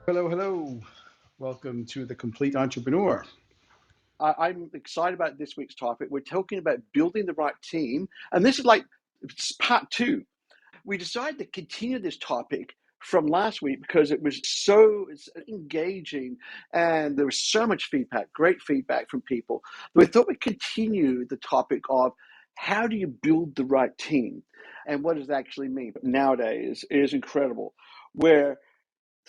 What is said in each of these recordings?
Hello, hello. Welcome to The Complete Entrepreneur. I'm excited about this week's topic. We're talking about building the right team, and this is like part two. We decided to continue this topic from last week because it was so engaging and there was so much feedback, great feedback from people. We thought we'd continue the topic of how do you build the right team and what does it actually mean. But nowadays, it is incredible where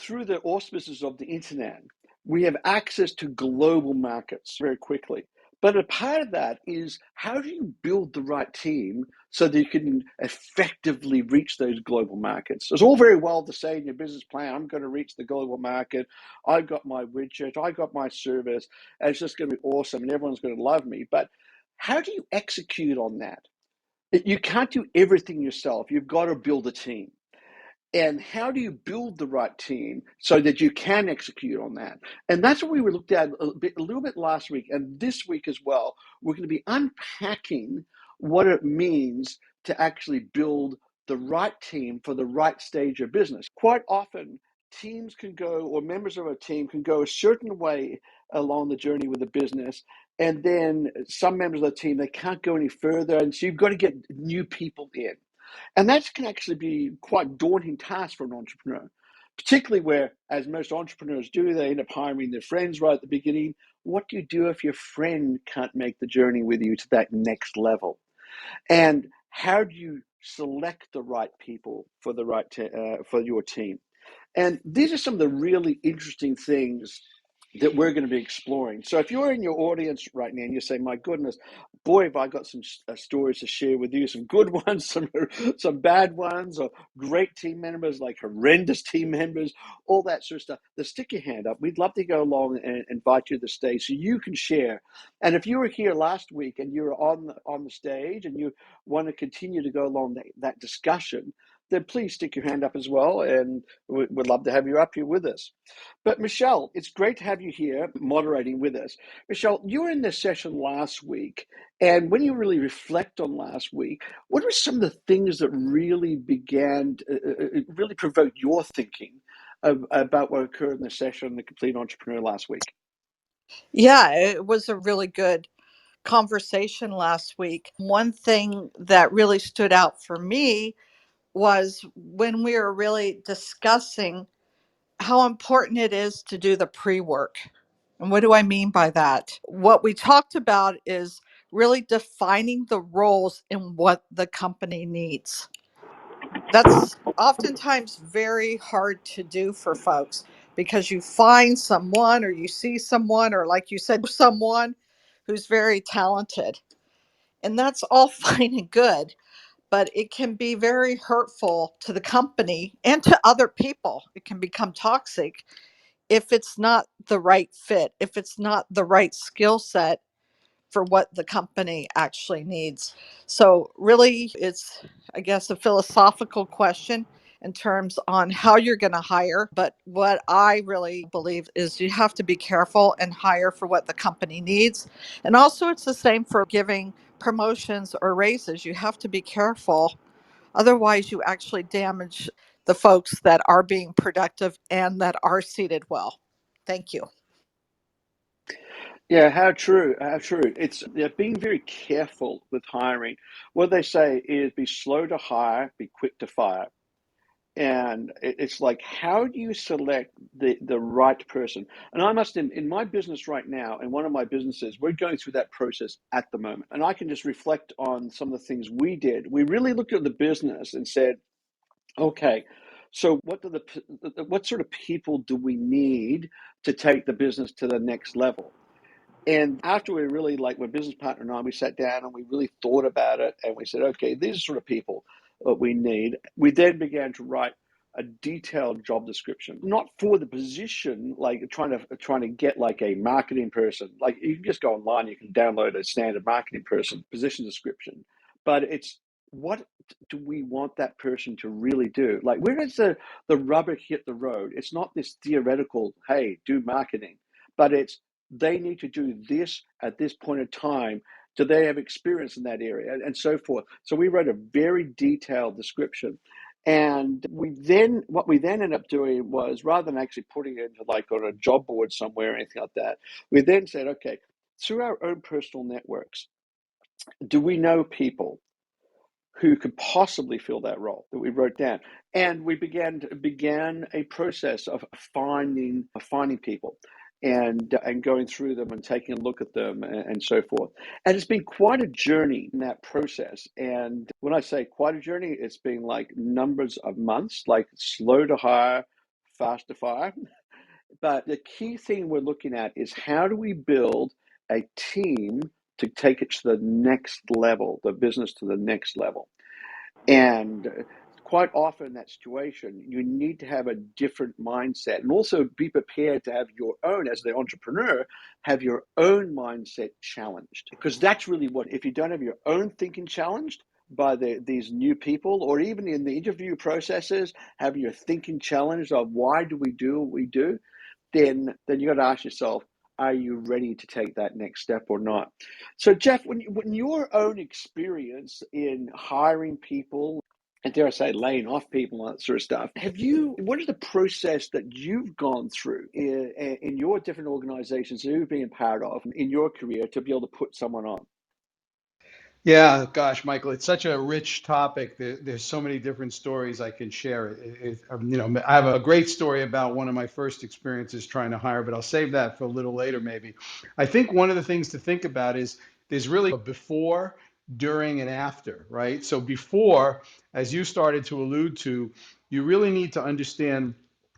through the auspices of the internet, we have access to global markets very quickly. But a part of that is how do you build the right team so that you can effectively reach those global markets? It's all very well to say in your business plan, I'm going to reach the global market. I've got my widget, I got my service, and it's just going to be awesome and everyone's going to love me. But how do you execute on that? You can't do everything yourself. You've got to build a team. And how do you build the right team so that you can execute on that? And that's what we were looked at a little bit last week. And this week as well, we're going to be unpacking what it means to actually build the right team for the right stage of business. Quite often, teams can go, or members of a team can go a certain way along the journey with the business. And then some members of the team, they can't go any further. And so you've got to get new people in. And that can actually be quite a daunting task for an entrepreneur, particularly where, as most entrepreneurs do, they end up hiring their friends right at the beginning. What do you do if your friend can't make the journey with you to that next level? And how do you select the right people for the for your team? And these are some of the really interesting things that we're going to be exploring. So if you're in your audience right now and you say, my goodness, boy, have I got some stories to share with you, some good ones, some bad ones, or great team members, like horrendous team members, all that sort of stuff, then stick your hand up. We'd love to go along and invite you to the stage so you can share. And if you were here last week and you were on the stage and you want to continue to go along that discussion, then please stick your hand up as well, and we'd love to have you up here with us. But Michelle, it's great to have you here moderating with us. Michelle, you were in this session last week, and when you really reflect on last week, what are some of the things that really really provoked your thinking about what occurred in the session, The Complete Entrepreneur, last week? Yeah, it was a really good conversation last week. One thing that really stood out for me was when we were really discussing how important it is to do the pre work. And what do I mean by that? What we talked about is really defining the roles in what the company needs. That's oftentimes very hard to do for folks because you find someone or you see someone or, like you said, someone who's very talented. And that's all fine and good, but it can be very hurtful to the company and to other people. It can become toxic if it's not the right fit, if it's not the right skill set for what the company actually needs. So really it's, I guess, a philosophical question in terms on how you're going to hire, but what I really believe is you have to be careful and hire for what the company needs. And also it's the same for giving promotions or raises. You have to be careful, otherwise you actually damage the folks that are being productive and that are seated well. Thank you. Yeah, how true, how true. It's being very careful with hiring. What they say is be slow to hire, be quick to fire. And it's like, how do you select the right person? And I must, in my business right now, in one of my businesses, we're going through that process at the moment. And I can just reflect on some of the things we did. We really looked at the business and said, okay, so what sort of people do we need to take the business to the next level? And after we really, like my business partner and I, we sat down and we really thought about it and we said, okay, these are sort of people that we need. We then began to write a detailed job description, not for the position, like trying to get like a marketing person. Like you can just go online, you can download a standard marketing person position description, but it's what do we want that person to really do? Like where does the rubber hit the road? It's not this theoretical, hey, do marketing, but it's they need to do this at this point in time. Do they have experience in that area and so forth? So we wrote a very detailed description. And what we then ended up doing was, rather than actually putting it into like on a job board somewhere or anything like that, we then said, okay, through our own personal networks, do we know people who could possibly fill that role that we wrote down? And we began a process of finding people and going through them and taking a look at them and so forth. And it's been quite a journey in that process. And when I say quite a journey, it's been like numbers of months, like slow to hire, fast to fire. But the key thing we're looking at is, how do we build a team to take it to the next level, the business to the next level? And quite often in that situation, you need to have a different mindset, and also be prepared to have your own, as the entrepreneur, have your own mindset challenged. Because that's really what, if you don't have your own thinking challenged by these new people, or even in the interview processes, have your thinking challenged of why do we do what we do, then you got to ask yourself, are you ready to take that next step or not? So, Jeff, when your own experience in hiring people, and dare I say, laying off people and that sort of stuff, what is the process that you've gone through in your different organizations that you've been part of in your career to be able to put someone on? Yeah, gosh, Michael, it's such a rich topic. There's so many different stories I can share. I have a great story about one of my first experiences trying to hire, but I'll save that for a little later, maybe. I think one of the things to think about is there's really a before, during, and after, right? So before, as you started to allude to, you really need to understand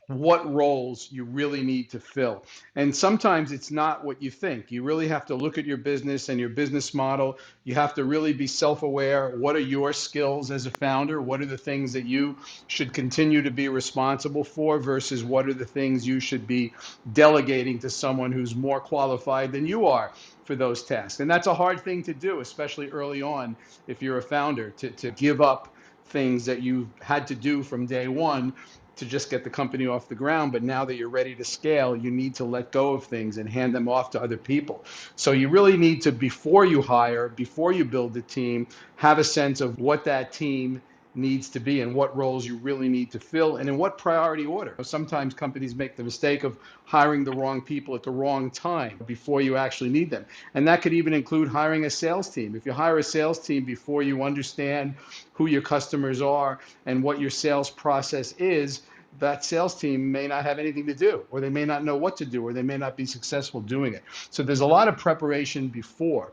what roles you really need to fill. And sometimes it's not what you think. You really have to look at your business and your business model. You have to really be self-aware. What are your skills as a founder? What are the things that you should continue to be responsible for versus what are the things you should be delegating to someone who's more qualified than you are for those tasks? And that's a hard thing to do, especially early on if you're a founder, to give up things that you've had to do from day one to just get the company off the ground. But now that you're ready to scale, you need to let go of things and hand them off to other people. So you really need to, before you hire, before you build the team, have a sense of what that team needs to be and what roles you really need to fill and in what priority order. Sometimes companies make the mistake of hiring the wrong people at the wrong time before you actually need them. And that could even include hiring a sales team. If you hire a sales team before you understand who your customers are and what your sales process is, that sales team may not have anything to do, or they may not know what to do, or they may not be successful doing it. So there's a lot of preparation before.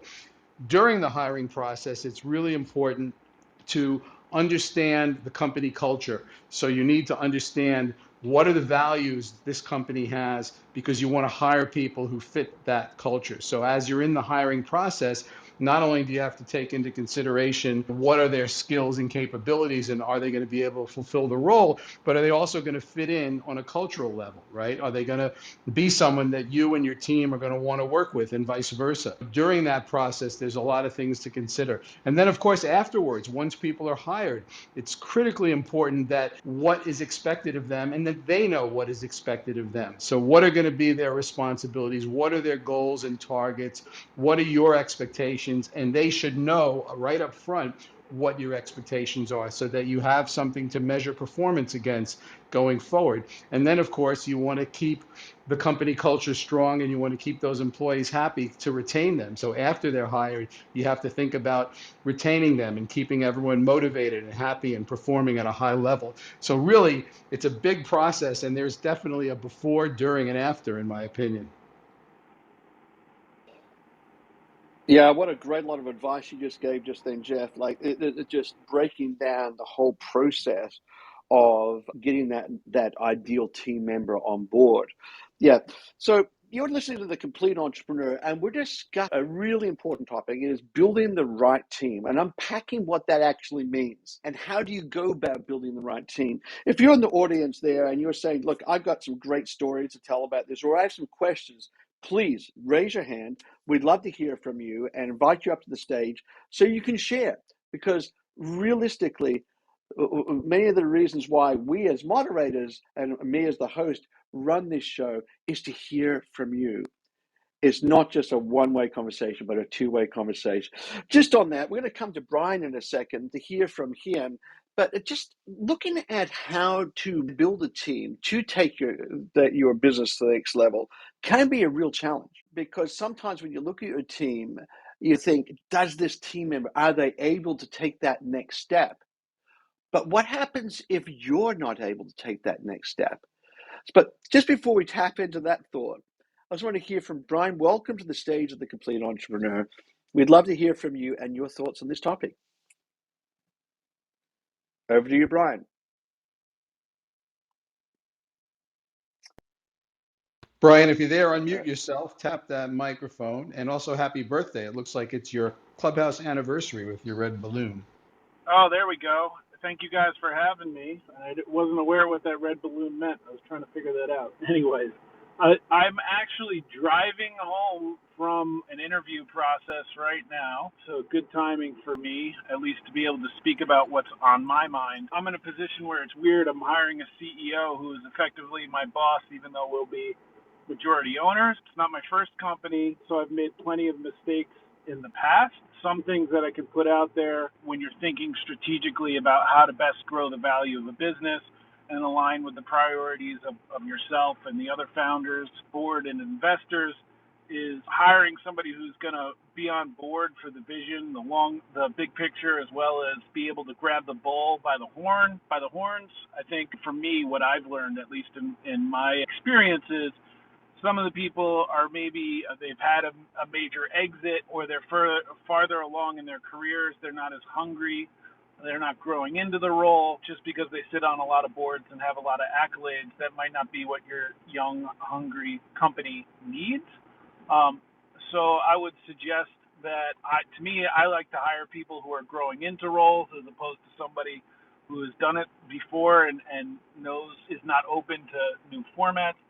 During the hiring process, it's really important to understand the company culture. So you need to understand what are the values this company has, because you want to hire people who fit that culture. So as you're in the hiring process, not only do you have to take into consideration what are their skills and capabilities and are they going to be able to fulfill the role, but are they also going to fit in on a cultural level, right? Are they going to be someone that you and your team are going to want to work with, and vice versa? During that process, there's a lot of things to consider. And then, of course, afterwards, once people are hired, it's critically important that what is expected of them and that they know what is expected of them. So what are going to be their responsibilities? What are their goals and targets? What are your expectations? And they should know right up front what your expectations are so that you have something to measure performance against going forward. And then, of course, you want to keep the company culture strong and you want to keep those employees happy to retain them. So after they're hired, you have to think about retaining them and keeping everyone motivated and happy and performing at a high level. So really, it's a big process, and there's definitely a before, during, and after, in my opinion. Yeah, what a great lot of advice you just gave just then, Jeff. Like it just breaking down the whole process of getting that ideal team member on board. Yeah. So you're listening to The Complete Entrepreneur, and we're discussing a really important topic. It is building the right team and unpacking what that actually means and how do you go about building the right team. If you're in the audience there and you're saying, look, I've got some great stories to tell about this, or I have some questions, please raise your hand. We'd love to hear from you and invite you up to the stage so you can share. Because realistically, many of the reasons why we as moderators and me as the host run this show is to hear from you. It's not just a one-way conversation, but a two-way conversation. Just on that, we're going to come to Brian in a second to hear from him. But just looking at how to build a team to take your business to the next level can be a real challenge, because sometimes when you look at your team, you think, does this team member, are they able to take that next step? But what happens if you're not able to take that next step? But just before we tap into that thought, I just want to hear from Brian. Welcome to the stage of the Complete Entrepreneur. We'd love to hear from you and your thoughts on this topic. Over to you, Brian. Brian, if you're there, unmute yourself, tap that microphone, and also happy birthday. It looks like it's your clubhouse anniversary with your red balloon. Oh, there we go. Thank you guys for having me. I wasn't aware what that red balloon meant. I was trying to figure that out. Anyways, I'm actually driving home from an interview process right now, so good timing for me, at least to be able to speak about what's on my mind. I'm in a position where it's weird. I'm hiring a CEO who is effectively my boss, even though we'll be majority owners. It's not my first company, so I've made plenty of mistakes in the past. Some things that I can put out there when you're thinking strategically about how to best grow the value of a business and align with the priorities of yourself and the other founders, board, and investors is hiring somebody who's going to be on board for the vision, the big picture, as well as be able to grab the bull by the horns. I think for me, what I've learned, at least in my experiences, some of the people are maybe they've had a major exit, or they're farther along in their careers. They're not as hungry. They're not growing into the role just because they sit on a lot of boards and have a lot of accolades. That might not be what your young, hungry company needs. So I would suggest that to me, I like to hire people who are growing into roles as opposed to somebody who has done it before and knows is not open to new formats.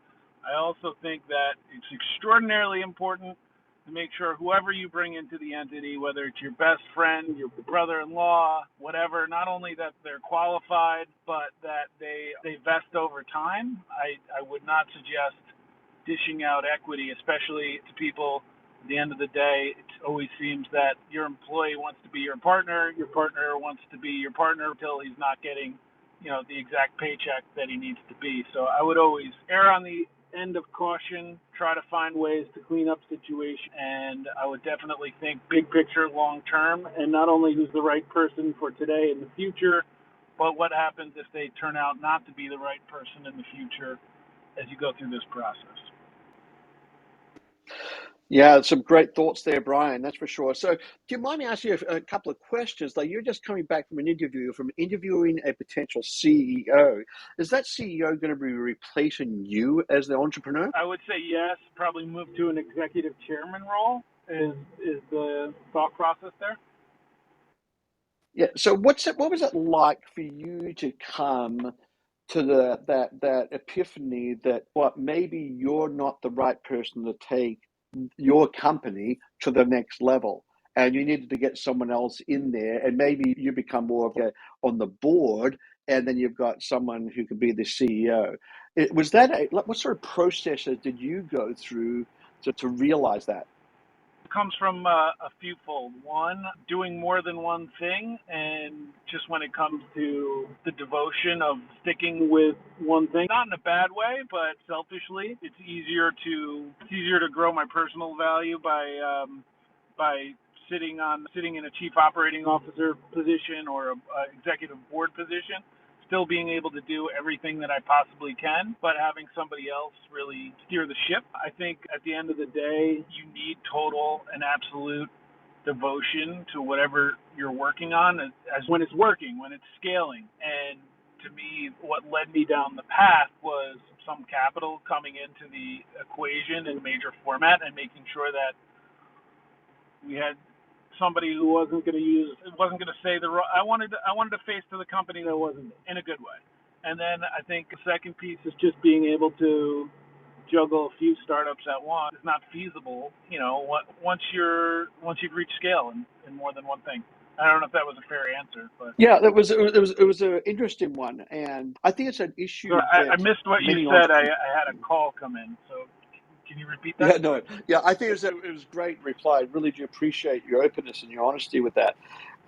I also think that it's extraordinarily important to make sure whoever you bring into the entity, whether it's your best friend, your brother-in-law, whatever, not only that they're qualified, but that they vest over time. I would not suggest dishing out equity, especially to people. At the end of the day, it always seems that your employee wants to be your partner wants to be your partner until he's not getting, the exact paycheck that he needs to be. So I would always err on the end of caution, try to find ways to clean up situations, and I would definitely think big picture, long term, and not only who's the right person for today and the future, but what happens if they turn out not to be the right person in the future as you go through this process. Yeah, some great thoughts there, Brian. That's for sure. So, do you mind me asking you a couple of questions? Like, you're just coming back from an interview, from interviewing a potential CEO. Is that CEO going to be replacing you as the entrepreneur? I would say yes. Probably move to an executive chairman role is the thought process there. Yeah. So, what was it like for you to come to that epiphany that maybe you're not the right person to take your company to the next level, and you needed to get someone else in there, and maybe you become more of on the board, and then you've got someone who could be the CEO. Was that what sort of processes did you go through to realize that? Comes from a fewfold. One, doing more than one thing, and just when it comes to the devotion of sticking with one thing, not in a bad way, but selfishly, it's easier to grow my personal value by sitting in a chief operating officer position or a executive board position, still being able to do everything that I possibly can, but having somebody else really steer the ship. I think at the end of the day, you need total and absolute devotion to whatever you're working on as when it's working, when it's scaling. And to me, what led me down the path was some capital coming into the equation in major format and making sure that we had somebody who wasn't going to say I wanted to face to the company that wasn't in a good way. And then I think the second piece is just being able to juggle a few startups at once. It's not feasible, once you've reached scale in more than one thing. I don't know if that was a fair answer, but Yeah, it was an interesting one, and I think it's an issue so I that missed what you many said. I entrepreneurs. had a call come in, so can you repeat that? Yeah, no, yeah, I think it was great reply. I really do appreciate your openness and your honesty with that.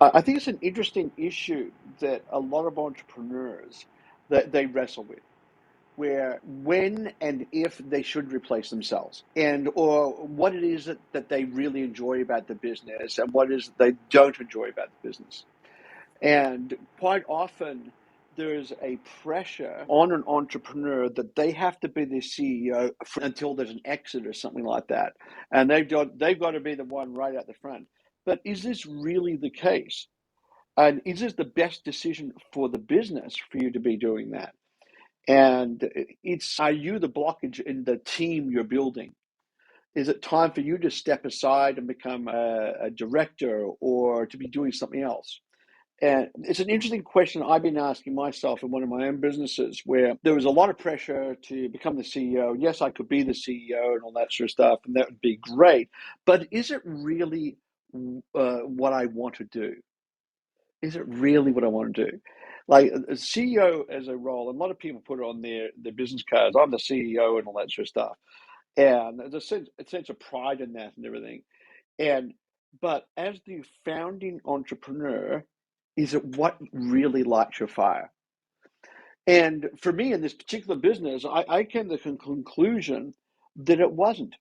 I think it's an interesting issue that a lot of entrepreneurs that they wrestle with, where when and if they should replace themselves, and or what it is that they really enjoy about the business and what it is that they don't enjoy about the business. And quite often there's a pressure on an entrepreneur that they have to be the CEO until there's an exit or something like that. And they've got to be the one right at the front. But is this really the case? And is this the best decision for the business for you to be doing that? And are you the blockage in the team you're building? Is it time for you to step aside and become a director or to be doing something else? And it's an interesting question I've been asking myself in one of my own businesses where there was a lot of pressure to become the CEO. Yes, I could be the CEO and all that sort of stuff, and that would be great. But is it really what I want to do? Is it really what I want to do? Like a CEO as a role, a lot of people put it on their business cards. I'm the CEO and all that sort of stuff. And there's a sense of pride in that and everything. And but as the founding entrepreneur, is it what really lights your fire? And for me in this particular business, I came to the conclusion that it wasn't.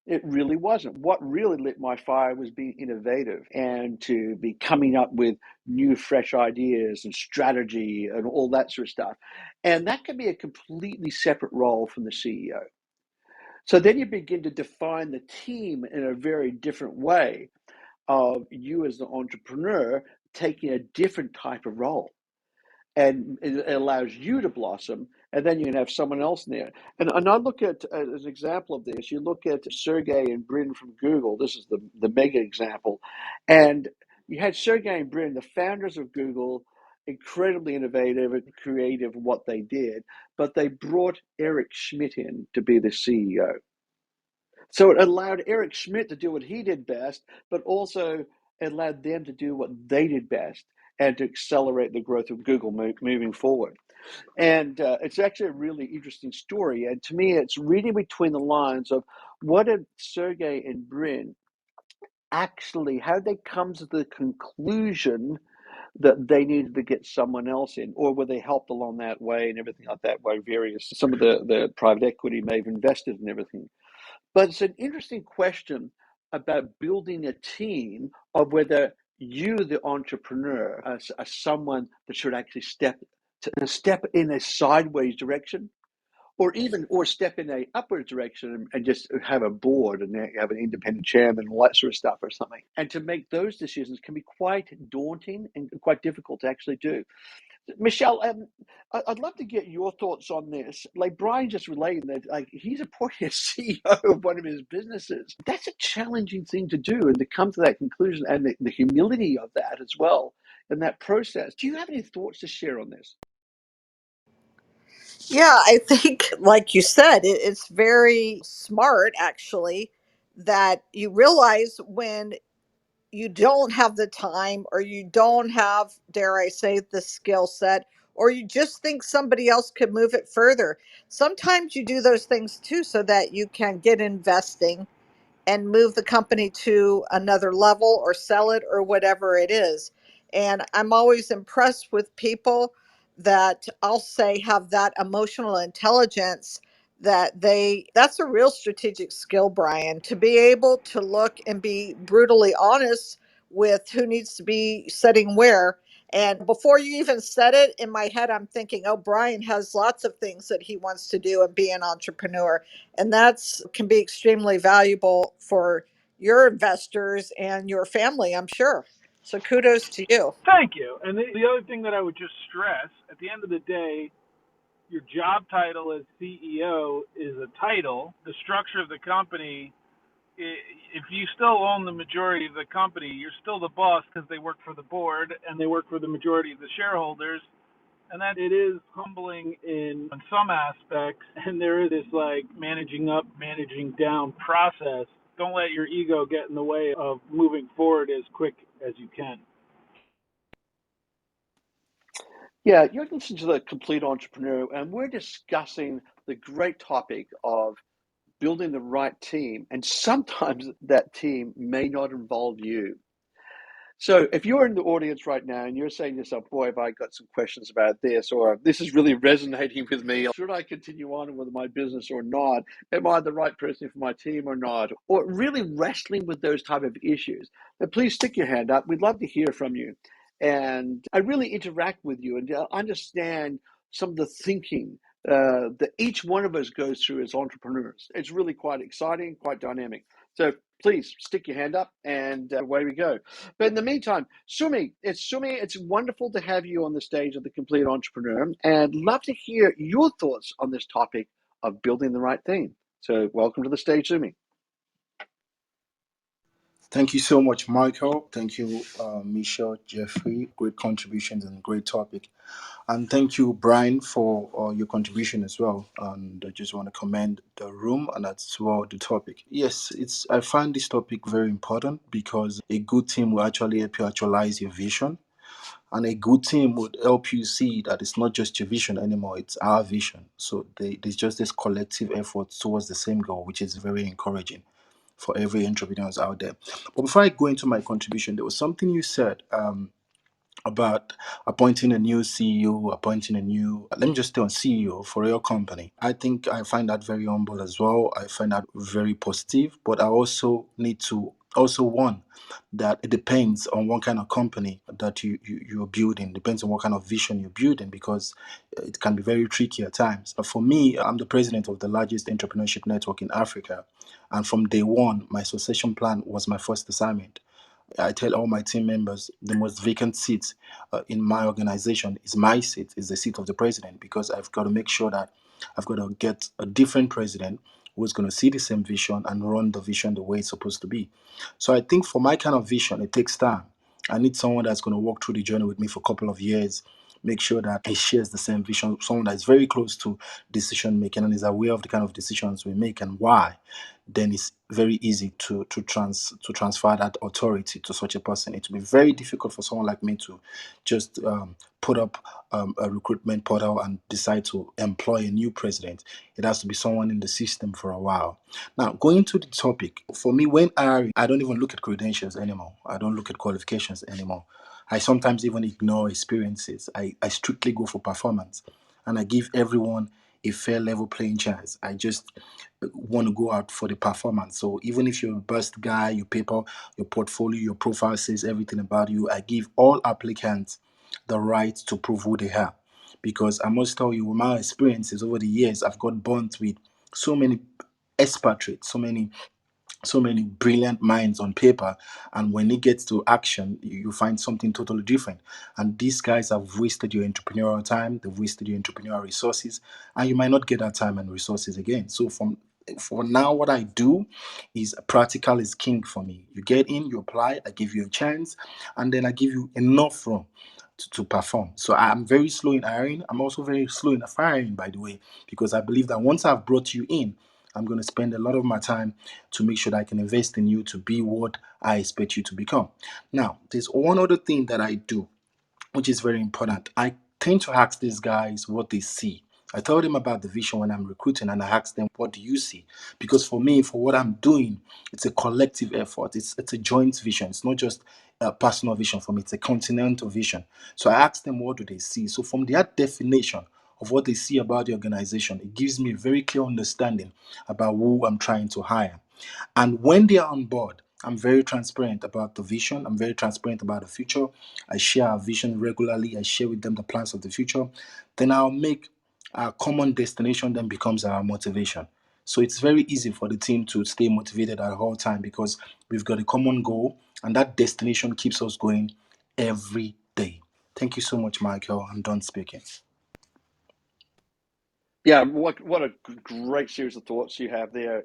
It really wasn't. What really lit my fire was being innovative and to be coming up with new, fresh ideas and strategy and all that sort of stuff. And that can be a completely separate role from the CEO. So then you begin to define the team in a very different way of you as the entrepreneur taking a different type of role. And it allows you to blossom, and then you can have someone else in there. And I look at, as an example of this, you look at Sergey and Brin from Google. This is the mega example. And you had Sergey and Brin, the founders of Google, incredibly innovative and creative in what they did, but they brought Eric Schmidt in to be the CEO. So it allowed Eric Schmidt to do what he did best, but also it allowed them to do what they did best and to accelerate the growth of Google moving forward. And it's actually a really interesting story. And to me, it's reading between the lines of what did Sergey and Brin actually, how did they come to the conclusion that they needed to get someone else in, or were they helped along that way and everything like that by some of the private equity may have invested in everything. But it's an interesting question about building a team of whether you, the entrepreneur, are someone that should actually step in a sideways direction, or step in a upward direction and just have a board and have an independent chairman and all that sort of stuff or something. And to make those decisions can be quite daunting and quite difficult to actually do. Michelle, I'd love to get your thoughts on this. Like Brian just relayed that, like he's appointed CEO of one of his businesses. That's a challenging thing to do, and to come to that conclusion, and the humility of that as well in that process. Do you have any thoughts to share on this? Yeah, I think, like you said, it's very smart actually that you realize when you don't have the time or you don't have, dare I say, the skill set, or you just think somebody else could move it further. Sometimes you do those things too so that you can get investing and move the company to another level or sell it or whatever it is. And I'm always impressed with people that I'll say have that emotional intelligence that's a real strategic skill, Brian, to be able to look and be brutally honest with who needs to be sitting where. And before you even said it, in my head, I'm thinking, oh, Brian has lots of things that he wants to do and be an entrepreneur, and that's can be extremely valuable for your investors and your family, I'm sure. So kudos to you. Thank you. And the other thing that I would just stress at the end of the day, your job title as CEO is a title. The structure of the company, if you still own the majority of the company, you're still the boss because they work for the board and they work for the majority of the shareholders. And that it is humbling in some aspects. And there is this like managing up, managing down process. Don't let your ego get in the way of moving forward as quick as you can. Yeah, you're listening to The Complete Entrepreneur, and we're discussing the great topic of building the right team. And sometimes that team may not involve you. So if you're in the audience right now and you're saying to yourself, boy, have I got some questions about this, or this is really resonating with me, should I continue on with my business or not? Am I the right person for my team or not? Or really wrestling with those type of issues, then please stick your hand up. We'd love to hear from you. And I really interact with you and understand some of the thinking that each one of us goes through as entrepreneurs. It's really quite exciting, quite dynamic. So please stick your hand up and away we go. But in the meantime, Sumi, it's wonderful to have you on the stage of the Complete Entrepreneur, and love to hear your thoughts on this topic of building the right thing. So welcome to the stage, Sumi. Thank you so much, Michael. Thank you, Michelle, Jeffrey. Great contributions and great topic. And thank you, Brian, for your contribution as well. And I just want to commend the room and as well the topic. Yes, I find this topic very important because a good team will actually help you actualize your vision. And a good team would help you see that it's not just your vision anymore, it's our vision. So there's just this collective effort towards the same goal, which is very encouraging for every entrepreneurs out there. But before I go into my contribution, there was something you said about appointing a new CEO, appointing a new, let me just stay on CEO for your company. I find that very humble as well. I find that very positive, but I also need to also warn that it depends on what kind of company that you're building, depends on what kind of vision you're building, because it can be very tricky at times. But for me, I'm the president of the largest entrepreneurship network in Africa. And from day one, my succession plan was my first assignment. I tell all my team members the most vacant seat in my organization is my seat, is the seat of the president, because I've got to make sure that I've got to get a different president who's going to see the same vision and run the vision the way it's supposed to be. So I think for my kind of vision, it takes time. I need someone that's going to walk through the journey with me for a couple of years, make sure that he shares the same vision, someone that's very close to decision making and is aware of the kind of decisions we make and why. Then it's very easy to transfer that authority to such a person. It will be very difficult for someone like me to just put up a recruitment portal and decide to employ a new president. It has to be someone in the system for a while. Now, going to the topic, for me, when I don't even look at credentials anymore. I don't look at qualifications anymore. I sometimes even ignore experiences. I strictly go for performance, and I give everyone a fair level playing chance. I just want to go out for the performance. So even if you're a best guy, your paper, your portfolio, your profile says everything about you, I give all applicants the right to prove who they are. Because I must tell you, with my experiences over the years, I've got bonds with so many expatriates, so many brilliant minds on paper, and when it gets to action you find something totally different. And these guys have wasted your entrepreneurial time, they've wasted your entrepreneurial resources, and you might not get that time and resources again. So for now, what I do is practical is king for me. You get in, you apply, I give you a chance, and then I give you enough room to perform. So I'm very slow in hiring. I'm also very slow in firing, by the way, because I believe that once I've brought you in, I'm going to spend a lot of my time to make sure that I can invest in you to be what I expect you to become. Now, there's one other thing that I do, which is very important. I tend to ask these guys what they see. I tell them about the vision when I'm recruiting, and I ask them, what do you see? Because for me, for what I'm doing, it's a collective effort. It's a joint vision. It's not just a personal vision for me, it's a continental vision. So I ask them, what do they see? So from that definition of what they see about the organization, it gives me a very clear understanding about who I'm trying to hire. And when they are on board, I'm very transparent about the vision. I'm very transparent about the future. I share our vision regularly. I share with them the plans of the future. Then I'll make our common destination then becomes our motivation. So it's very easy for the team to stay motivated at all time because we've got a common goal, and that destination keeps us going every day. Thank you so much, Michael. I'm done speaking. Yeah, what a great series of thoughts you have there,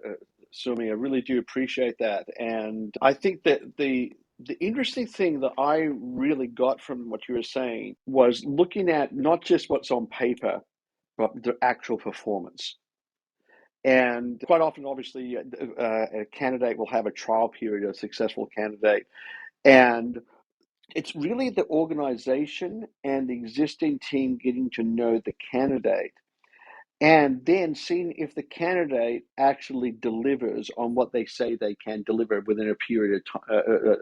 Sumi. I really do appreciate that, and I think that the interesting thing that I really got from what you were saying was looking at not just what's on paper, but the actual performance. And quite often, obviously, a candidate will have a trial period, a successful candidate, and it's really the organization and the existing team getting to know the candidate and then seeing if the candidate actually delivers on what they say they can deliver within a period of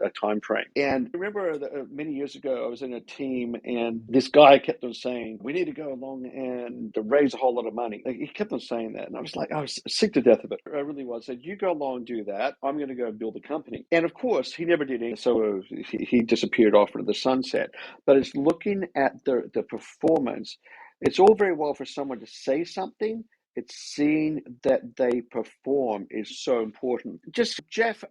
a time frame. And I remember many years ago, I was in a team, and this guy kept on saying, "We need to go along and raise a whole lot of money." Like, he kept on saying that, and I was like, I was sick to death of it. I really was. I said, "You go along and do that. I'm going to go build a company." And of course, he never did it. So he disappeared off into the sunset. But it's looking at the performance. It's all very well for someone to say something. It's seeing that they perform is so important. Just Jeff,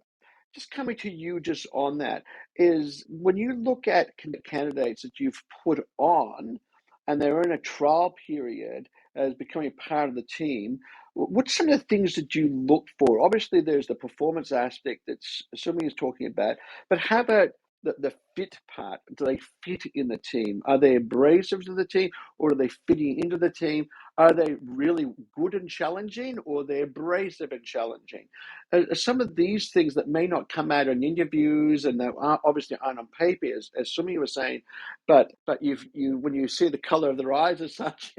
just coming to you just on that is when you look at candidates that you've put on and they're in a trial period as becoming part of the team, what's some of the things that you look for? Obviously, there's the performance aspect that Sumi is talking about, but how about the fit part? Do they fit in the team? Are they abrasive to the team, or are they fitting into the team? Are they really good and challenging, or they're abrasive and challenging? Some of these things that may not come out in interviews and that obviously aren't on paper, as Sumi was saying, but you when you see the color of their eyes as such,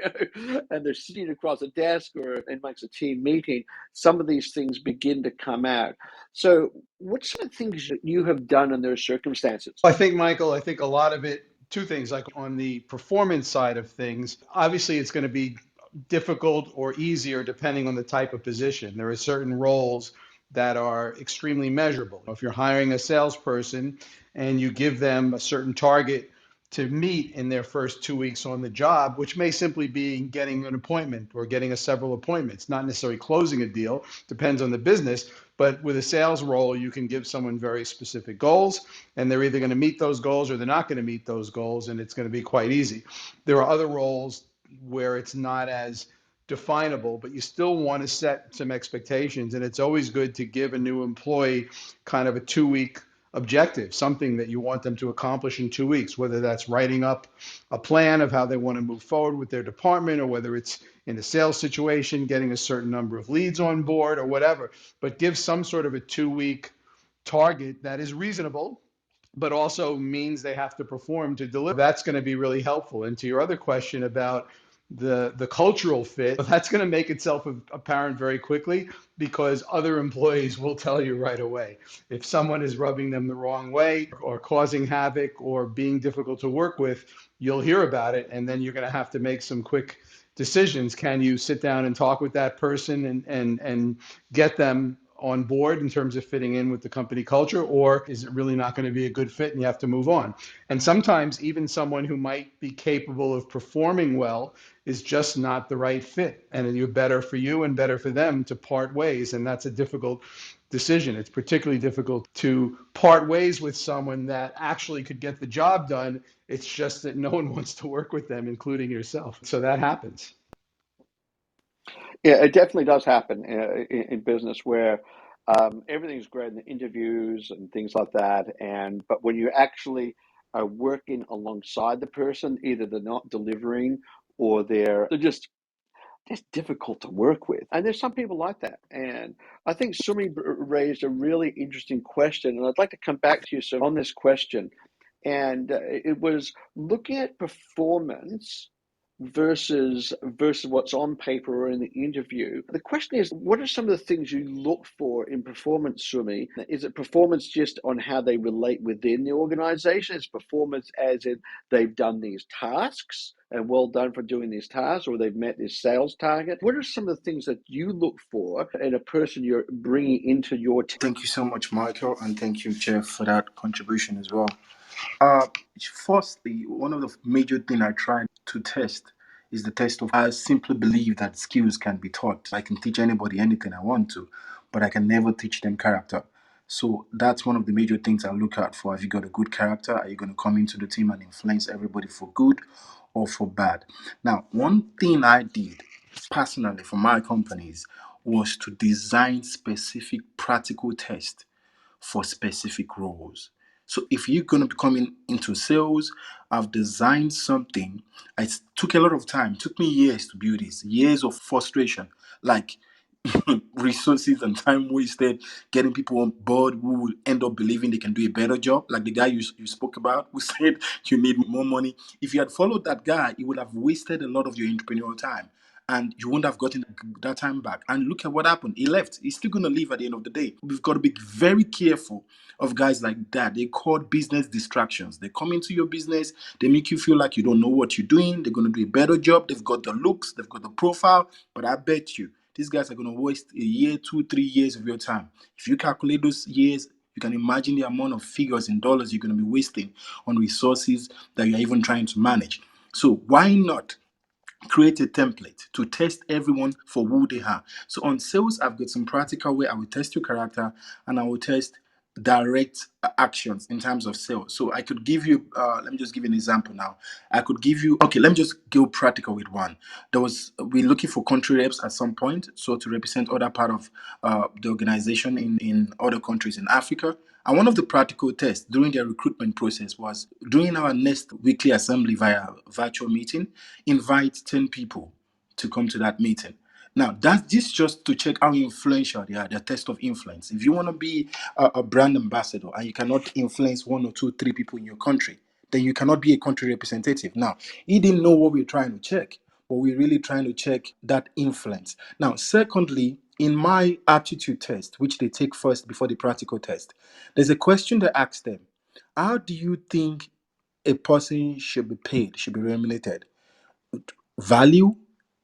and they're sitting across a desk or it makes a team meeting, some of these things begin to come out. So, what sort of things that you have done in those circumstances? I think, Michael, I think a lot of it, two things, like on the performance side of things, obviously it's going to be difficult or easier depending on the type of position. There are certain roles that are extremely measurable. If you're hiring a salesperson and you give them a certain target to meet in their first 2 weeks on the job, which may simply be getting an appointment or getting several appointments, not necessarily closing a deal, depends on the business. But with a sales role, you can give someone very specific goals, and they're either going to meet those goals or they're not going to meet those goals, and it's going to be quite easy. There are other roles where it's not as definable, but you still want to set some expectations, and it's always good to give a new employee kind of a 2 week objective, something that you want them to accomplish in 2 weeks, whether that's writing up a plan of how they want to move forward with their department, or whether it's in a sales situation, getting a certain number of leads on board or whatever. But give some sort of a 2 week target that is reasonable, but also means they have to perform to deliver. That's going to be really helpful. And to your other question about the cultural fit, that's going to make itself apparent very quickly, because other employees will tell you right away. If someone is rubbing them the wrong way or causing havoc or being difficult to work with, you'll hear about it, and then you're going to have to make some quick decisions. Can you sit down and talk with that person and get them on board in terms of fitting in with the company culture, or is it really not going to be a good fit and you have to move on? And sometimes even someone who might be capable of performing well is just not the right fit, and you're better for you and better for them to part ways, and that's a difficult decision. It's particularly difficult to part ways with someone that actually could get the job done. It's just that no one wants to work with them, including yourself. So that happens. Yeah, it definitely does happen in business where everything's great in the interviews and things like that, and but when you actually are working alongside the person, either they're not delivering or they're just difficult to work with. And there's some people like that. And I think Sumi raised a really interesting question, and I'd like to come back to you so on this question. And it was looking at performance versus what's on paper or in the interview. The question is, what are some of the things you look for in performance, Sumi? Is it performance just on how they relate within the organization? Is performance as in they've done these tasks and well done for doing these tasks, or they've met this sales target? What are some of the things that you look for in a person you're bringing into your team? Thank you so much, Michael, and thank you, Jeff, for that contribution as well. Uh, Firstly, one of the major things I try to test is the test of I simply believe that skills can be taught. I can teach anybody anything I want to, but I can never teach them character. So that's one of the major things I look out for. Have you got a good character? Are you going to come into the team and influence everybody for good or for bad? Now, one thing I did personally for my companies was to design specific practical tests for specific roles. So if you're going to be coming into sales, I've designed something. It took a lot of time. It took me years to build this, years of frustration, like resources and time wasted getting people on board who will end up believing they can do a better job. Like the guy you spoke about who said you need more money. If you had followed that guy, it would have wasted a lot of your entrepreneurial time. and you wouldn't have gotten that time back. And look at what happened. He left. He's still going to leave at the end of the day. We've got to be very careful of guys like that. They call business distractions. They come into your business, they make you feel like you don't know what you're doing. They're going to do a better job. They've got the looks, they've got the profile, but I bet you these guys are going to waste a year, 2, 3 years of your time. If you calculate those years, you can imagine the amount of figures in dollars you're going to be wasting on resources that you're even trying to manage. So why not create a template to test everyone for who they are? So on sales, I've got some practical way I will test your character, and I will test direct actions in terms of sales. So I could give you, let me just give you an example now. I could give you, okay, let me just go practical with one. We're looking for country reps at some point, so to represent other part of the organization in other countries in Africa. And one of the practical tests during their recruitment process was during our next weekly assembly via virtual meeting, invite 10 people to come to that meeting. Now, that's this just to check how influential they are, their test of influence. If you want to be a brand ambassador and you cannot influence 1 or 2, 3 people in your country, then you cannot be a country representative. Now, he didn't know what we're trying to check, but we're really trying to check that influence. Now, secondly, in my aptitude test, which they take first before the practical test, there's a question that asks them, how do you think a person should be paid, should be remunerated? Value,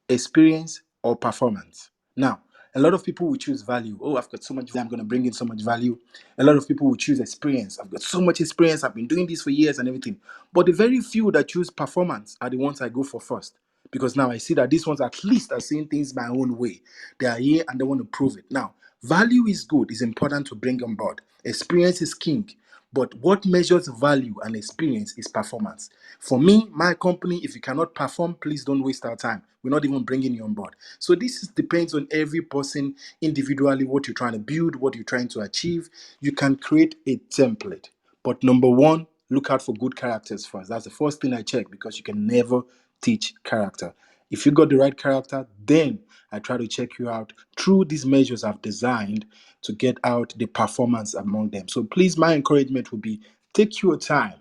experience, or performance? Now, a lot of people will choose value. Oh, I've got so much value, I'm going to bring in so much value. A lot of people will choose experience. I've got so much experience, I've been doing this for years and everything. But the very few that choose performance are the ones I go for first. Because now I see that these ones at least are seeing things my own way. They are here and they want to prove it. Now, value is good, it's important to bring on board. Experience is king. But what measures value and experience is performance. For me, my company, if you cannot perform, please don't waste our time. We're not even bringing you on board. So depends on every person individually, what you're trying to build, what you're trying to achieve. You can create a template. But number one, look out for good characters first. That's the first thing I check, because you can never teach character. If you got the right character, then I try to check you out through these measures I've designed to get out the performance among them. So please, my encouragement would be, take your time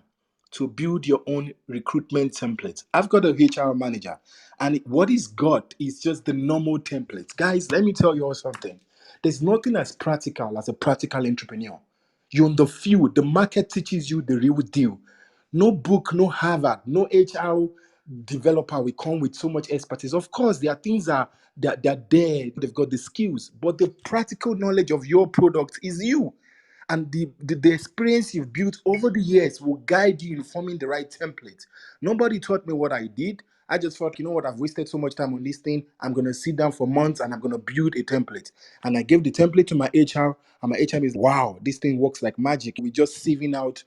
to build your own recruitment template. I've got a HR manager, and what he's got is just the normal template. Guys, let me tell you all something. There's nothing as practical as a practical entrepreneur. You're on the field, the market teaches you the real deal. No book, no Harvard, no HR developer will come with so much expertise. Of course, there are things that they're there, they've got the skills, but the practical knowledge of your product is you. And the experience you've built over the years will guide you in forming the right template. Nobody taught me what I did. I just thought, you know what, I've wasted so much time on this thing. I'm going to sit down for months and I'm going to build a template. And I gave the template to my HR, and my HR is, wow, this thing works like magic. We're just sieving out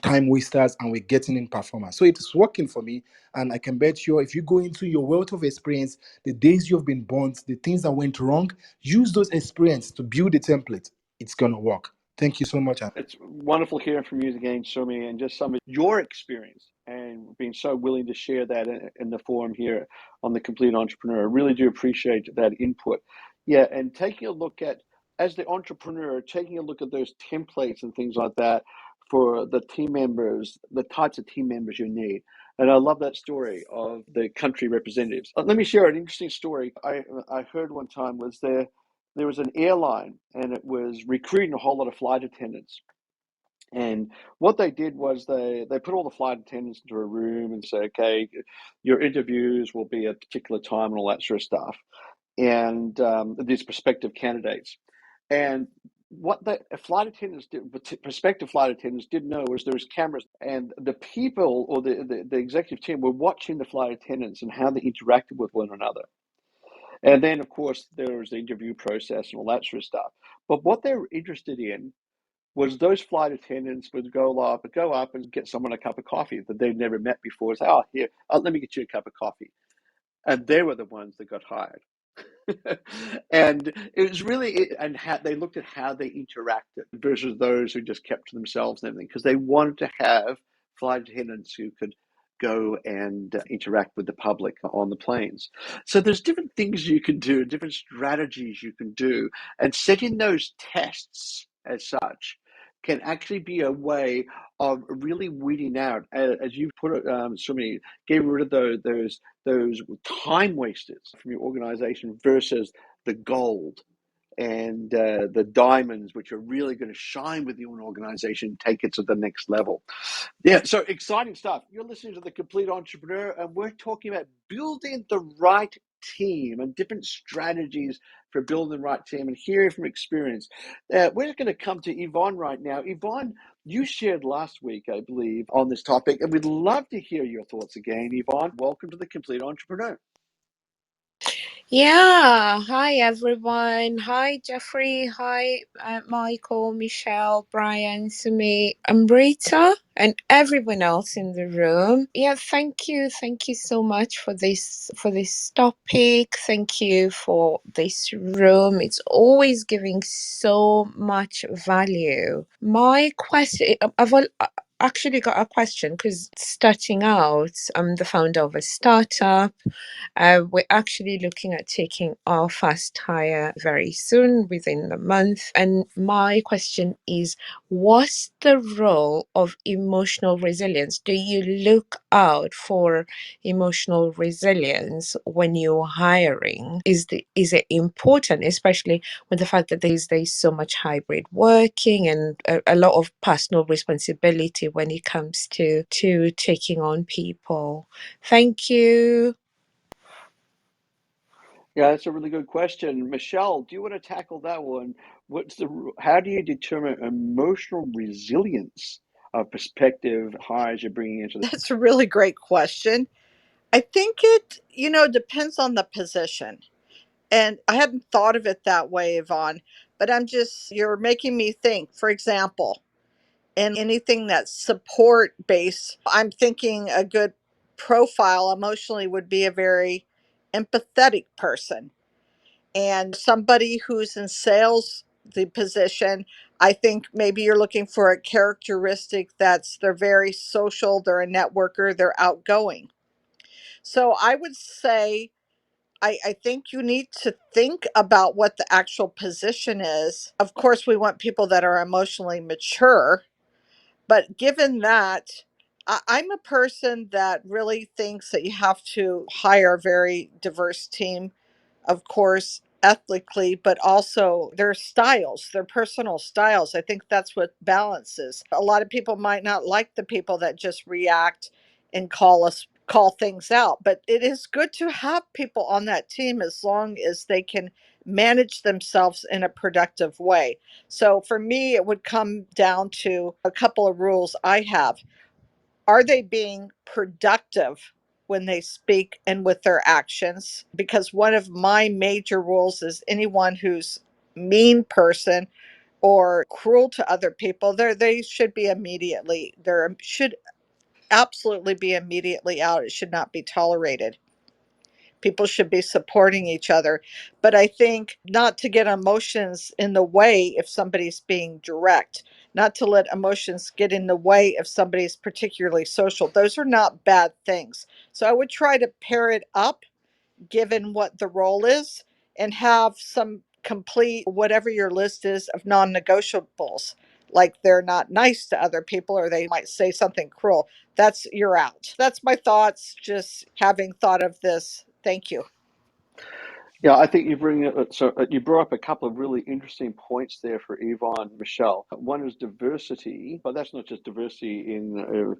time wasters and we're getting in performance. So it's working for me. And I can bet you, if you go into your wealth of experience, the days you've been burnt, the things that went wrong, use those experience to build a template. It's going to work. Thank you so much. It's wonderful hearing from you again, Sumi, and just some of your experience and being so willing to share that in the forum here on the Complete Entrepreneur. I really do appreciate that input. Yeah, and taking a look at, as the entrepreneur, taking a look at those templates and things like that for the team members, the types of team members you need. And I love that story of the country representatives. Let me share an interesting story I heard one time. There was an airline, and it was recruiting a whole lot of flight attendants. And what they did was they put all the flight attendants into a room and say, okay, your interviews will be at a particular time and all that sort of stuff. And these prospective candidates. And what the flight attendants did, prospective flight attendants didn't know, was there was cameras, and the people or the executive team were watching the flight attendants and how they interacted with one another. And then, of course, there was the interview process and all that sort of stuff. But what they were interested in was those flight attendants would go up and get someone a cup of coffee that they'd never met before. Say, oh, here, let me get you a cup of coffee. And they were the ones that got hired. And it was really, and how they looked at how they interacted versus those who just kept to themselves and everything, because they wanted to have flight attendants who could go and interact with the public on the planes. So there's different things you can do, different strategies you can do, and setting those tests as such can actually be a way of really weeding out, as you put it, Sumi, getting rid of those time wasters from your organization versus the gold and the diamonds, which are really going to shine with your organization, take it to the next level. Yeah, so exciting stuff. You're listening to The Complete Entrepreneur, and we're talking about building the right team and different strategies for building the right team and hearing from experience. We're going to come to Yvonne right now. Yvonne, you shared last week, I believe, on this topic, and we'd love to hear your thoughts again. Yvonne, welcome to The Complete Entrepreneur. Yeah, hi everyone. Hi Jeffrey. Hi Michael, Michelle, Brian, Sumi, Amrita, and everyone else in the room. Yeah, thank you so much for this topic. Thank you for this room. It's always giving so much value. My question, actually got a question because starting out, I'm the founder of a startup. We're actually looking at taking our first hire very soon, within the month. And my question is, what's the role of emotional resilience? Do you look out for emotional resilience when you're hiring? Is it important, especially with the fact that there's so much hybrid working and a lot of personal responsibility when it comes to taking on people? Thank you. Yeah, that's a really good question. Michelle, do you want to tackle that one? How do you determine emotional resilience of prospective hires you're bringing into the? That's a really great question. I think it, depends on the position. And I hadn't thought of it that way, Yvonne, but you're making me think. For example, in anything that's support based, I'm thinking a good profile emotionally would be a very empathetic person. And somebody who's in sales, the position, I think maybe you're looking for a characteristic they're very social, they're a networker, they're outgoing. So I would say, I think you need to think about what the actual position is. Of course, we want people that are emotionally mature, but given that, I'm a person that really thinks that you have to hire a very diverse team, of course, ethically, but also their styles, their personal styles. I think that's what balances. A lot of people might not like the people that just react and call things out, but it is good to have people on that team as long as they can manage themselves in a productive way. So for me, it would come down to a couple of rules I have. Are they being productive when they speak and with their actions? Because one of my major rules is anyone who's mean person or cruel to other people, they should be should absolutely be immediately out. It should not be tolerated. People should be supporting each other. But I think not to get emotions in the way if somebody's being direct, not to let emotions get in the way if somebody's particularly social. Those are not bad things. So I would try to pair it up given what the role is and have some complete, whatever your list is, of non negotiables. Like they're not nice to other people or they might say something cruel. You're out. That's my thoughts, just having thought of this. Thank you. Yeah, I think you brought up a couple of really interesting points there for Yvonne, Michelle. One is diversity, but that's not just diversity in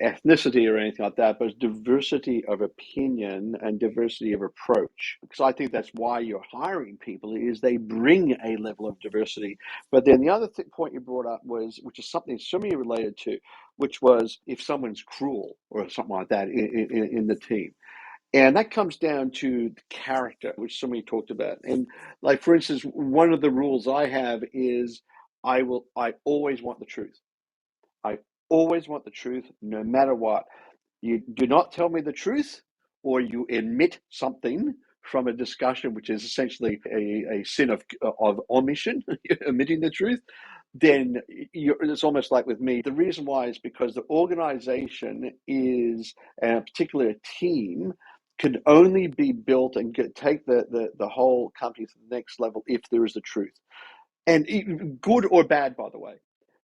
ethnicity or anything like that, but it's diversity of opinion and diversity of approach. Because I think that's why you're hiring people, is they bring a level of diversity. But then the other point you brought up which is something Sumi related to, which was if someone's cruel or something like that in the team. And that comes down to the character, which somebody talked about. And like, for instance, one of the rules I have is I always want the truth. I always want the truth no matter what. You do not tell me the truth or you admit something from a discussion, which is essentially a sin of omission, omitting the truth, then it's almost like with me. The reason why is because the organization is, and particularly a team, can only be built and take the whole company to the next level if there is the truth. And good or bad, by the way.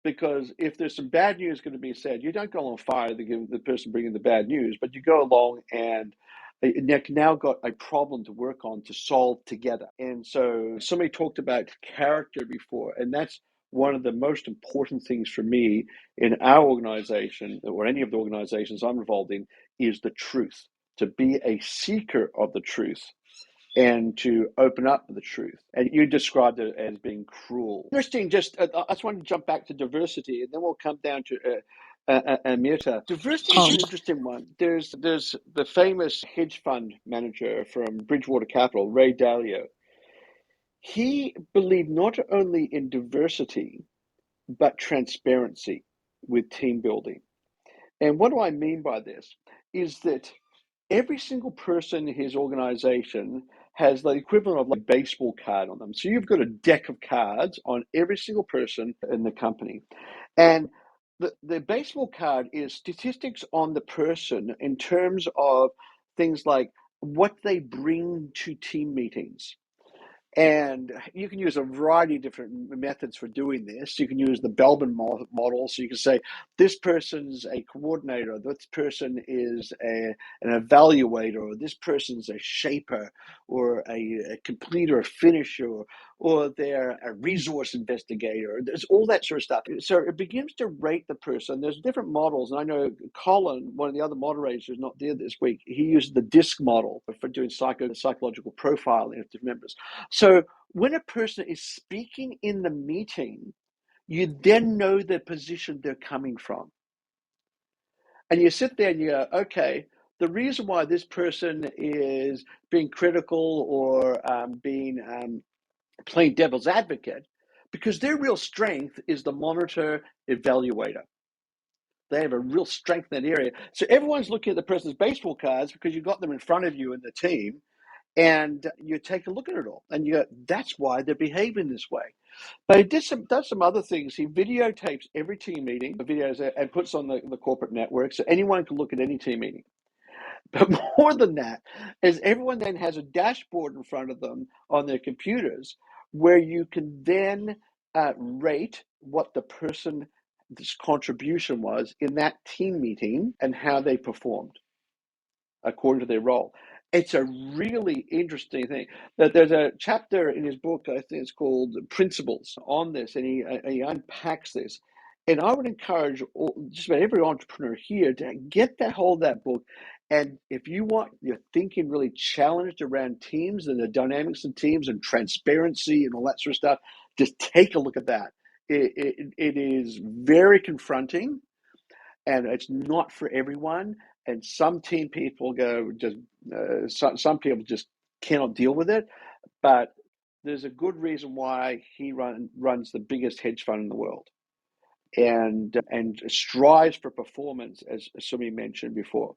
Because if there's some bad news going to be said, you don't go on fire to give the person bringing the bad news, but you go along and now got a problem to work on to solve together. And so somebody talked about character before, and that's one of the most important things for me in our organization or any of the organizations I'm involved in is the truth. To be a seeker of the truth and to open up the truth. And you described it as being cruel. Interesting, I just want to jump back to diversity, and then we'll come down to Amrita. Diversity is Oh, an interesting one. There's the famous hedge fund manager from Bridgewater Capital, Ray Dalio. He believed not only in diversity, but transparency with team building. And what do I mean by this? Is that every single person in his organization has the equivalent of like a baseball card on them. So you've got a deck of cards on every single person in the company. And the baseball card is statistics on the person in terms of things like what they bring to team meetings. And you can use a variety of different methods for doing this. You can use the Belbin model. So you can say, this person's a coordinator, this person is an evaluator, or this person's a shaper, or a completer, a finisher, or they're a resource investigator. There's all that sort of stuff. So it begins to rate the person. There's different models. And I know Colin, one of the other moderators who's not there this week, he used the DISC model for doing psychological profiling of different members. So when a person is speaking in the meeting, you then know the position they're coming from. And you sit there and you go, okay, the reason why this person is being critical or being playing devil's advocate, because their real strength is the monitor evaluator. They have a real strength in that area. So everyone's looking at the person's baseball cards because you've got them in front of you in the team. And you take a look at it all, and you go, that's why they're behaving this way. But he does some other things. He videotapes every team meeting, the videos, and puts on the corporate network so anyone can look at any team meeting. But more than that, is everyone then has a dashboard in front of them on their computers where you can then rate what the person's contribution was in that team meeting and how they performed according to their role. It's a really interesting thing. That there's a chapter in his book, I think it's called Principles, on this, and he unpacks this. And I would encourage just about every entrepreneur here to get that hold of that book. And if you want your thinking really challenged around teams and the dynamics of teams and transparency and all that sort of stuff, just take a look at that. It is very confronting, and it's not for everyone. And some team people go just some people just cannot deal with it. But there's a good reason why he runs the biggest hedge fund in the world, and strives for performance, as somebody mentioned before.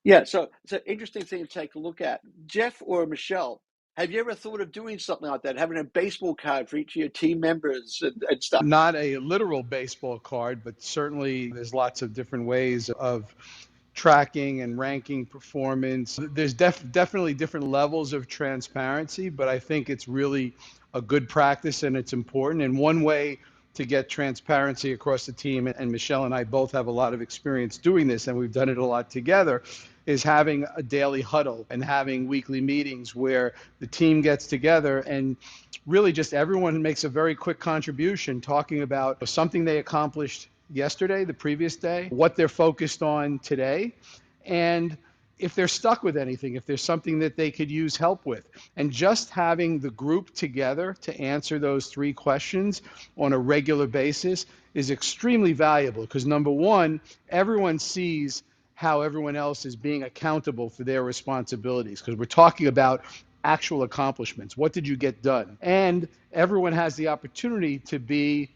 Yeah, so it's an interesting thing to take a look at. Jeff or Michelle, have you ever thought of doing something like that, having a baseball card for each of your team members and stuff? Not a literal baseball card, but certainly there's lots of different ways of tracking and ranking performance. There's definitely different levels of transparency, but I think it's really a good practice and it's important. And one way to get transparency across the team, and Michelle and I both have a lot of experience doing this, and we've done it a lot together, is having a daily huddle and having weekly meetings where the team gets together and really just everyone makes a very quick contribution talking about something they accomplished yesterday, the previous day, what they're focused on today, and if they're stuck with anything, if there's something that they could use help with. And just having the group together to answer those three questions on a regular basis is extremely valuable because number one, everyone sees how everyone else is being accountable for their responsibilities because we're talking about actual accomplishments. What did you get done? And everyone has the opportunity to be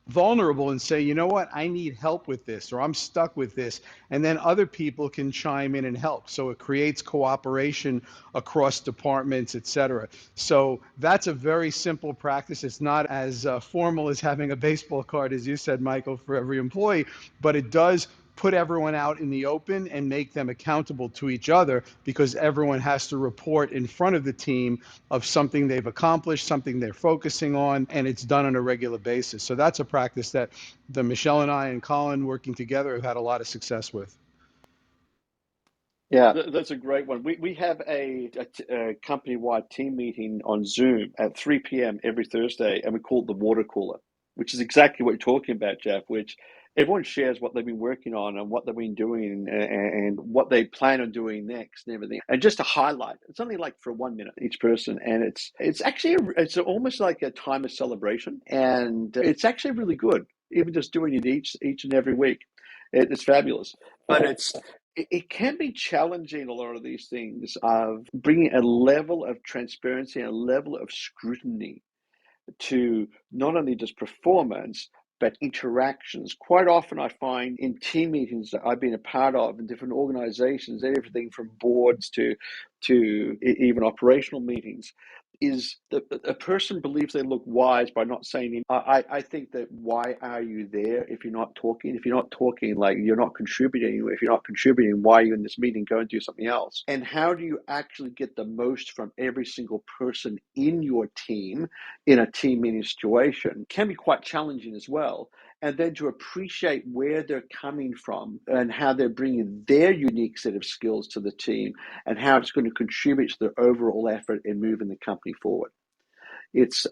vulnerable and say, you know what, I need help with this, or I'm stuck with this. And then other people can chime in and help. So it creates cooperation across departments, et cetera. So that's a very simple practice. It's not as formal as having a baseball card, as you said, Michael, for every employee, but it does put everyone out in the open and make them accountable to each other, because everyone has to report in front of the team of something they've accomplished, something they're focusing on, and it's done on a regular basis. So that's a practice that Michelle and I and Colin working together have had a lot of success with. Yeah, that's a great one. We have a company-wide team meeting on Zoom at 3 p.m. every Thursday, and we call it the water cooler, which is exactly what you're talking about, Jeff, which everyone shares what they've been working on and what they've been doing and what they plan on doing next and everything. And just to highlight, it's only like for 1 minute each person, and it's actually it's almost like a time of celebration, and it's actually really good, even just doing it each and every week. It's fabulous, but it can be challenging, a lot of these things, of bringing a level of transparency and a level of scrutiny to not only just performance, but interactions. Quite often I find in team meetings that I've been a part of in different organizations, everything from boards to even operational meetings, is that a person believes they look wise by not saying anything. I think that, why are you there if you're not talking? If you're not talking, like, you're not contributing. If you're not contributing, why are you in this meeting? Go and do something else. And how do you actually get the most from every single person in your team in a team meeting situation? Can be quite challenging as well. And then to appreciate where they're coming from and how they're bringing their unique set of skills to the team and how it's going to contribute to their overall effort in moving the company forward. It's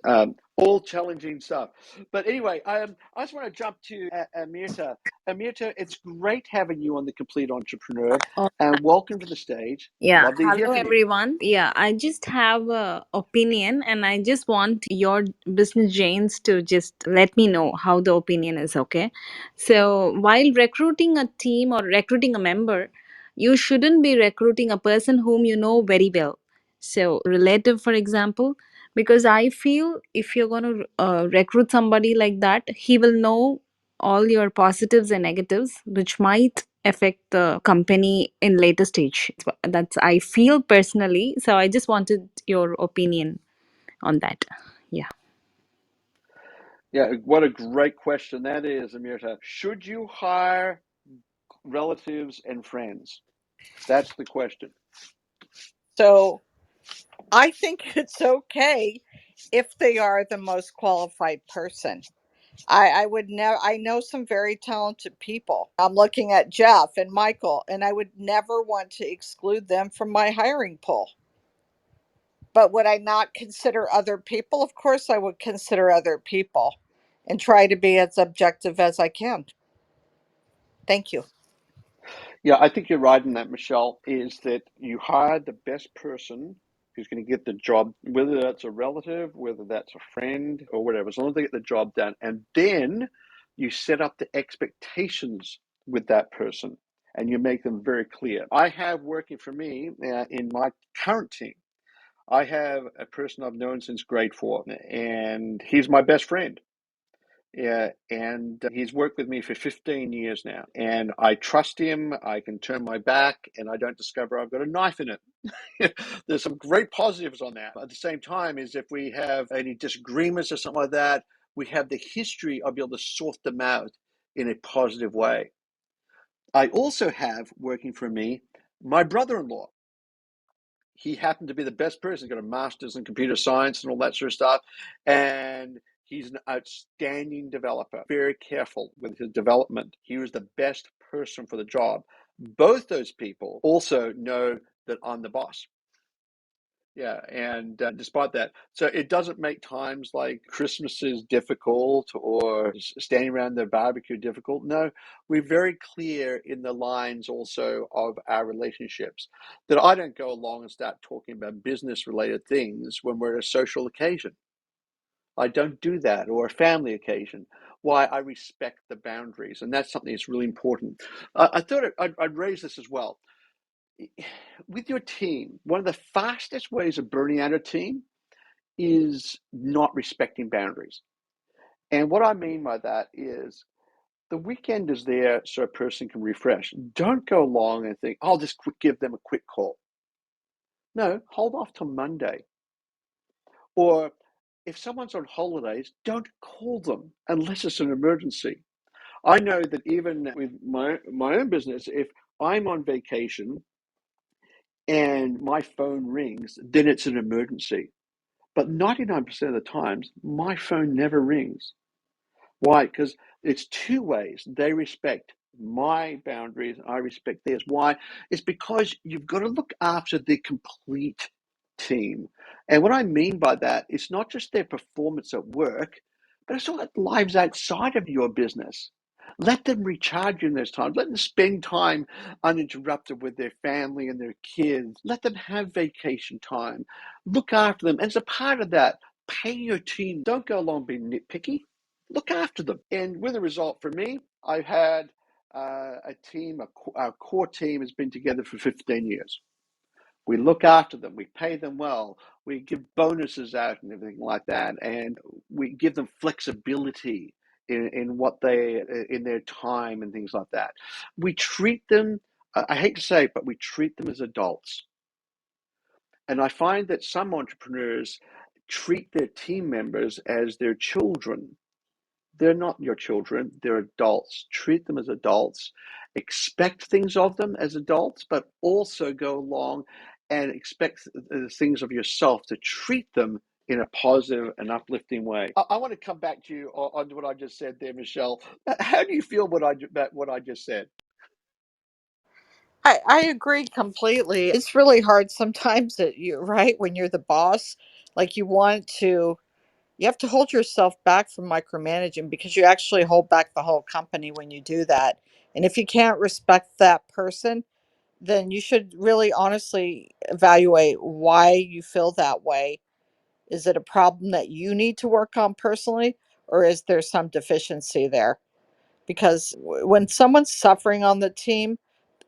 all challenging stuff. But anyway, I just want to jump to Amirta. Amirta, it's great having you on The Complete Entrepreneur, Oh, and welcome to the stage. yeah. Love to hear Hello, from you. everyone. Yeah, I just have a opinion, and I just want your business Janes to just let me know how the opinion is. Okay. So while recruiting a team or recruiting a member, you shouldn't be recruiting a person whom you know very well. So relative, for example, because I feel if you're going to recruit somebody like that, he will know all your positives and negatives, which might affect the company in later stage. That's I feel personally. So I just wanted your opinion on that. Yeah. Yeah, what a great question that is, Amirta. Should you hire relatives and friends? That's the question. So I think it's okay if they are the most qualified person. I would never, I know some very talented people. I'm looking at Jeff and Michael, and I would never want to exclude them from my hiring pool. But would I not consider other people? Of course, I would consider other people and try to be as objective as I can. Thank you. Yeah, I think you're right in that, Michelle, is that you hire the best person who's going to get the job, whether that's a relative, whether that's a friend, or whatever, as long as they get the job done. And then you set up the expectations with that person and you make them very clear. I have working for me in my current team, I have a person I've known since grade 4, and he's my best friend. Yeah, and he's worked with me for 15 years now, and I trust him. I can turn my back, and I don't discover I've got a knife in it. There's some great positives on that. At the same time, is if we have any disagreements or something like that, we have the history of being able to sort them out in a positive way. I also have working for me my brother-in-law. He happened to be the best person. He's got a master's in computer science and all that sort of stuff. And he's an outstanding developer, very careful with his development. He was the best person for the job. Both those people also know that I'm the boss. Yeah, and despite that, so it doesn't make times like Christmases difficult or standing around the barbecue difficult. No, we're very clear in the lines also of our relationships, that I don't go along and start talking about business related things when we're at a social occasion. I don't do that, or a family occasion. Why? I respect the boundaries, and that's something that's really important. I thought I'd raise this as well with your team. One of the fastest ways of burning out a team is not respecting boundaries. And what I mean by that is the weekend is there so a person can refresh. Don't go along and think, I'll just give them a quick call. No, hold off till Monday. Or if someone's on holidays, don't call them unless it's an emergency. I know that even with my own business, if I'm on vacation and my phone rings, then it's an emergency. But 99% of the times, my phone never rings. Why? Because it's two ways. They respect my boundaries, I respect theirs. Why? It's because you've got to look after the complete team. And what I mean by that, it's not just their performance at work, but it's all that lives outside of your business. Let them recharge in those times. Let them spend time uninterrupted with their family and their kids. Let them have vacation time. Look after them. And as a part of that, pay your team. Don't go along being nitpicky. Look after them. And with a result for me, I've had a team, our core team has been together for 15 years. We look after them, we pay them well, we give bonuses out and everything like that, and we give them flexibility in what they in their time and things like that. We treat them, I hate to say it, but we treat them as adults. And I find that some entrepreneurs treat their team members as their children. They're not your children, they're adults. Treat them as adults. Expect things of them as adults, but also go along and expect things of yourself to treat them in a positive and uplifting way. I want to come back to you on what I just said there, Michelle. How do you feel about what I just said? I agree completely. It's really hard sometimes that you right when you're the boss, like you have to hold yourself back from micromanaging because you actually hold back the whole company when you do that. And if you can't respect that person, then you should really honestly evaluate why you feel that way. Is it a problem that you need to work on personally, or is there some deficiency there? Because when someone's suffering on the team,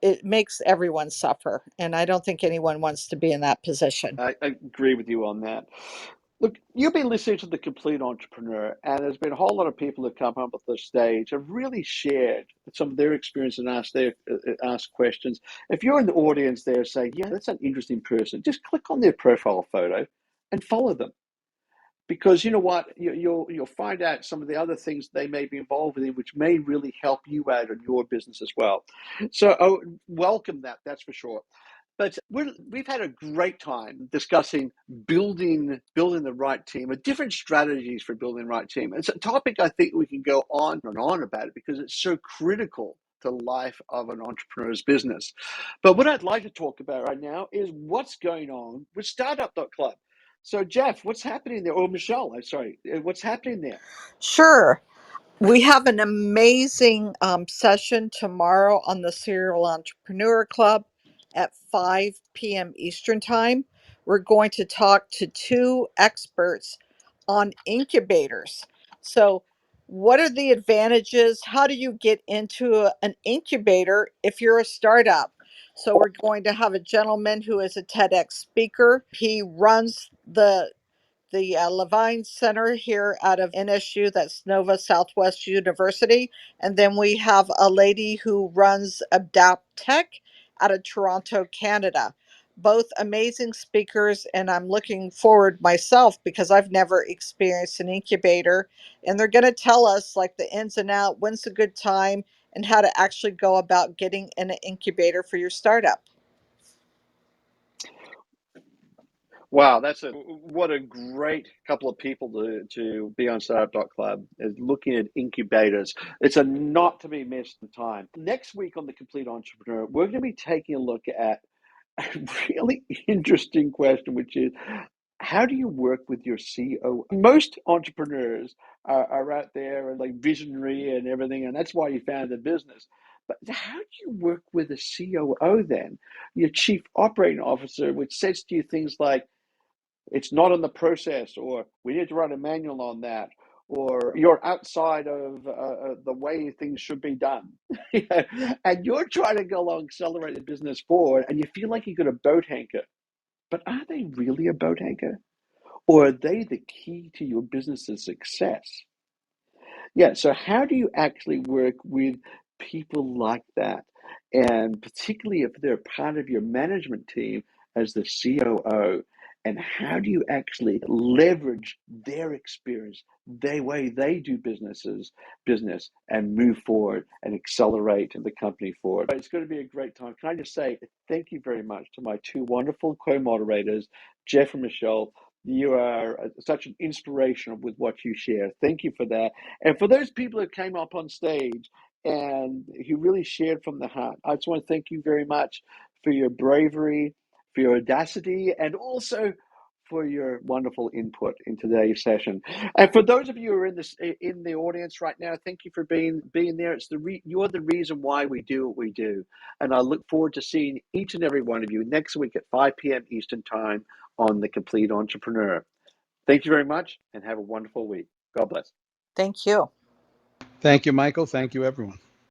it makes everyone suffer. And I don't think anyone wants to be in that position. I agree with you on that. Look, you've been listening to The Complete Entrepreneur, and there's been a whole lot of people that come up at the stage have really shared some of their experience and asked questions. If you're in the audience there saying, yeah, that's an interesting person, just click on their profile photo and follow them. Because you know what, you'll find out some of the other things they may be involved in, which may really help you out in your business as well. So, welcome that. That's for sure. But we've had a great time discussing building the right team, or different strategies for building the right team. It's a topic I think we can go on and on about it because it's so critical to the life of an entrepreneur's business. But what I'd like to talk about right now is what's going on with Startup.club. So, Jeff, what's happening there? Or Michelle, I'm sorry, what's happening there? Sure. We have an amazing session tomorrow on the Serial Entrepreneur Club at 5 p.m. Eastern Time. We're going to talk to two experts on incubators. So, what are the advantages? How do you get into an incubator if you're a startup? So, we're going to have a gentleman who is a TEDx speaker. He runs the Levine Center here out of NSU, that's Nova Southwest University. And then we have a lady who runs Adapt Tech out of Toronto, Canada. Both amazing speakers, and I'm looking forward myself because I've never experienced an incubator. And they're going to tell us like the ins and outs, when's a good time, and how to actually go about getting in an incubator for your startup. Wow, what a great couple of people to be on Startup.club is looking at incubators. It's a not to be missed time. Next week on The Complete Entrepreneur, we're going to be taking a look at a really interesting question, which is how do you work with your COO? Most entrepreneurs are out there and like visionary and everything, and that's why you found the business. But how do you work with a COO then? Your chief operating officer, which says to you things like, it's not in the process, or we need to write a manual on that, or you're outside of the way things should be done. And you're trying to go along, accelerate the business forward, and you feel like you've got a boat anchor. But are they really a boat anchor? Or are they the key to your business's success? Yeah, so how do you actually work with people like that? And particularly if they're part of your management team as the COO, and how do you actually leverage their experience, their way they do business, and move forward and accelerate the company forward. It's going to be a great time. Can I just say thank you very much to my two wonderful co-moderators, Jeff and Michelle. You are such an inspiration with what you share. Thank you for that. And for those people who came up on stage and who really shared from the heart, I just want to thank you very much for your bravery, for your audacity, and also for your wonderful input in today's session. And for those of you who are in the audience right now, thank you for being there. It's you're the reason why we do what we do. And I look forward to seeing each and every one of you next week at 5 p.m. Eastern Time on The Complete Entrepreneur. Thank you very much and have a wonderful week. God bless. Thank you. Thank you, Michael. Thank you, everyone.